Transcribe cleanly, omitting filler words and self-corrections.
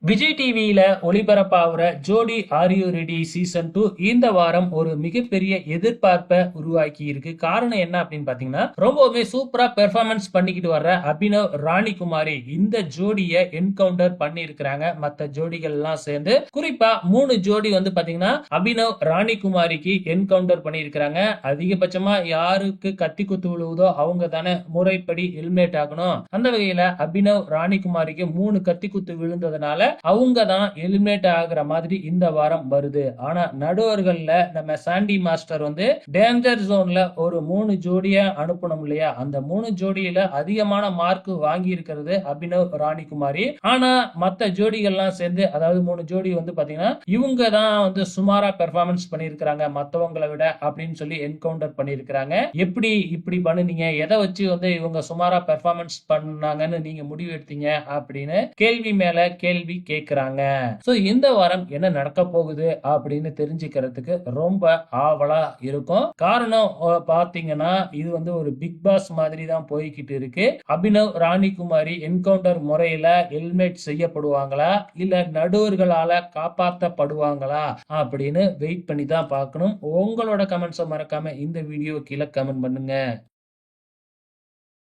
விஜய் டிவியில ஒளிபரப்பாகிற ஜோடி are you ready season 2 இந்த வாரம் ஒரு மிகப்பெரிய எதிர்பார்ப்பை உருவாக்கி இருக்கு. காரணம் என்ன அப்படின்னு பாத்தீங்கன்னா, ரொம்பவுமே சூப்பரா பெர்ஃபார்மன்ஸ் பண்ணிக்கிட்டு வர்ற அபினவ் ராணிகுமாரி இந்த ஜோடியை என்கவுண்டர் பண்ணி இருக்கிறாங்க. மத்த ஜோடிகள் எல்லாம் சேர்ந்து குறிப்பா 3 ஜோடி வந்து பாத்தீங்கன்னா அபினவ் ராணிகுமாரிக்கு என்கவுண்டர் பண்ணி இருக்கிறாங்க. அதிகபட்சமா யாருக்கு கத்தி குத்து விழுவுதோ அவங்க தானே முறைப்படி எலிமினேட் ஆகணும். அந்த வகையில அபினவ் ராணிகுமாரிக்கு 3 கத்தி குத்து விழுந்ததுனால அவங்க தான் எலிமினேட் ஆகுற மாதிரி இந்த வாரம் வருது. ஆனா நடுவர்கள்ல நம்ம சாண்டி மாஸ்டர் வந்து டேஞ்சர் ஜோன்ல ஒரு 3 ஜோடியா அனுப்பணும் இல்லையா, அந்த 3 ஜோடியில அதிகமான மார்க் வாங்கி இருக்கிறது அபினவ் ராணிகுமாரி. ஆனா மத்த ஜோடிகள்லாம் சேர்ந்து, அதாவது 3 ஜோடி வந்து பாத்தீங்கன்னா இவங்க தான் வந்து சுமாரா பெர்ஃபார்மன்ஸ் பண்ணிருக்காங்க மத்தவங்களை விட அப்படின்னு சொல்லி என்கவுண்டர் பண்ணிருக்காங்க. எப்படி இப்படி பண்ணுனீங்க, எதை வச்சு வந்து இவங்க சுமாரா பெர்ஃபார்மன்ஸ் பண்ணாங்கன்னு நீங்க முடிவு எடுத்தீங்க அப்படின்னு கேள்வி மேல கேள்வி கேக்குறாங்க. சோ இந்த வாரம் என்ன நடக்க போகுது அப்படின்னு தெரிஞ்சுக்கிறதுக்கு ரொம்ப ஆவலா இருக்கும். காரணம் பாத்தீங்கன்னா இது வந்து ஒரு பிக் பாஸ் மாதிரி தான் போய்கிட்டு இருக்கு. அபினவ் ராணிகுமாரி என்கவுண்டர் முறையில எலிமினேட் செய்யப்படுவாங்களா இல்ல நடுவர்களால காப்பாற்றப்படுவாங்களா அப்படின்னு வெயிட் பண்ணி தான் பார்க்கணும். உங்களோட கமெண்ட்ஸை மறக்காம இந்த வீடியோ கீழே கமெண்ட் பண்ணுங்க.